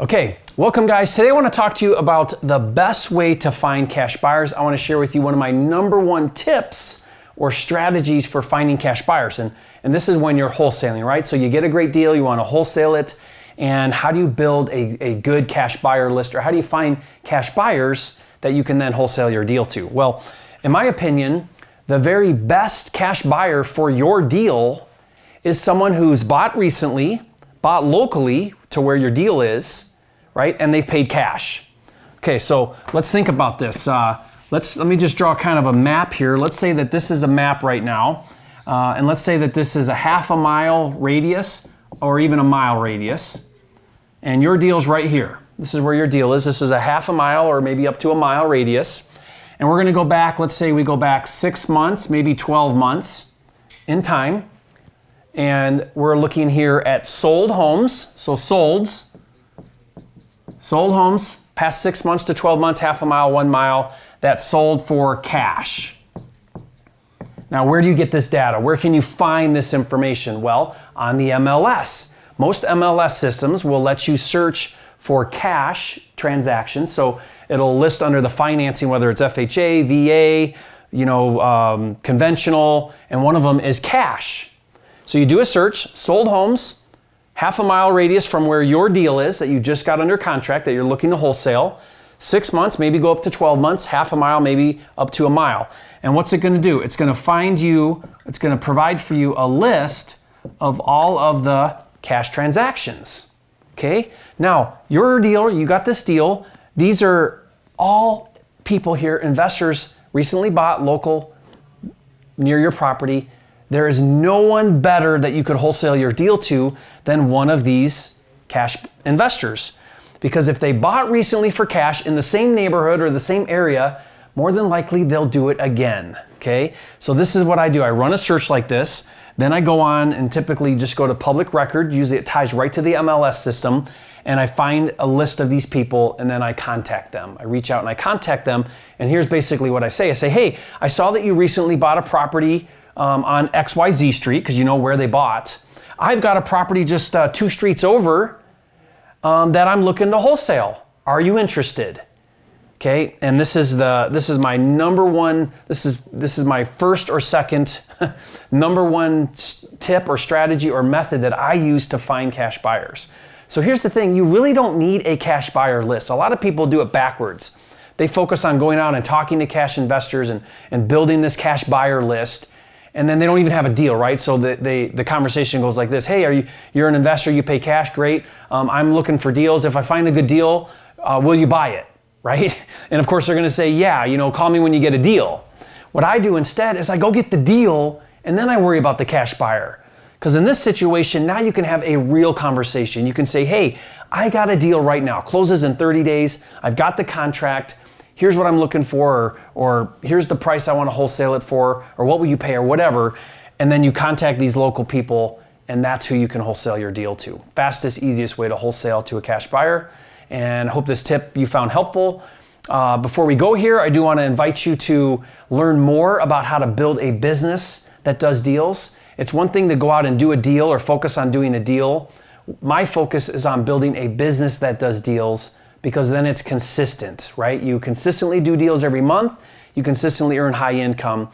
Okay, welcome guys. Today I want to talk to you about the best way to find cash buyers. I want to share with you one of my #1 tips or strategies for finding cash buyers. And this is when you're wholesaling, right? So you get a great deal, you want to wholesale it. And how do you build a good cash buyer list, or how do you find cash buyers that you can then wholesale your deal to? Well, in my opinion, the very best cash buyer for your deal is someone who's bought recently, bought locally to where your deal is, right? And they've paid cash. Okay, so let's think about this. Let me just draw kind of a map here. Let's say that this is a map right now. And let's say that this is a half a mile radius or even a mile radius. And your deal's right here. This is where your deal is. This is a half a mile or maybe up to a mile radius. And we're gonna go back, let's say we go back 6 months, maybe 12 months in time. And we're looking here at sold homes. So sold homes, past 6 months to 12 months, half a mile, 1 mile, that sold for cash. Now, where do you get this data? Where can you find this information? Well, on the MLS. Most MLS systems will let you search for cash transactions. So it'll list under the financing, whether it's FHA, VA, conventional, and one of them is cash. So you do a search, sold homes, half a mile radius from where your deal is that you just got under contract that you're looking to wholesale. 6 months, maybe go up to 12 months, half a mile, maybe up to a mile. And what's it gonna do? It's gonna it's gonna provide for you a list of all of the cash transactions, okay? Now, your deal, you got this deal. These are all people here, investors, recently bought local near your property. There is no one better that you could wholesale your deal to than one of these cash investors. Because if they bought recently for cash in the same neighborhood or the same area, more than likely they'll do it again, okay? So this is what I do. I run a search like this, then I go on and typically just go to public record. Usually it ties right to the MLS system, and I find a list of these people and then I contact them. I reach out and I contact them, and here's basically what I say. I say, hey, I saw that you recently bought a property on XYZ Street, because you know where they bought. I've got a property just 2 streets over that I'm looking to wholesale. Are you interested? Okay, and this is my #1. This is my first or second #1 tip or strategy or method that I use to find cash buyers. So here's the thing: you really don't need a cash buyer list. A lot of people do it backwards. They focus on going out and talking to cash investors and building this cash buyer list. And then they don't even have a deal, right? So the conversation goes like this: hey, you're an investor, you pay cash, great. I'm looking for deals. If I find a good deal, will you buy it, right? And of course they're gonna say, yeah, call me when you get a deal. What I do instead is I go get the deal and then I worry about the cash buyer. Because in this situation, now you can have a real conversation. You can say, hey, I got a deal right now, closes in 30 days, I've got the contract, here's what I'm looking for, or here's the price I want to wholesale it for, or what will you pay, or whatever. And then you contact these local people, and that's who you can wholesale your deal to. Fastest, easiest way to wholesale to a cash buyer. And I hope this tip you found helpful. Before we go here, I do want to invite you to learn more about how to build a business that does deals. It's one thing to go out and do a deal or focus on doing a deal. My focus is on building a business that does deals, because then it's consistent, right? You consistently do deals every month, you consistently earn high income,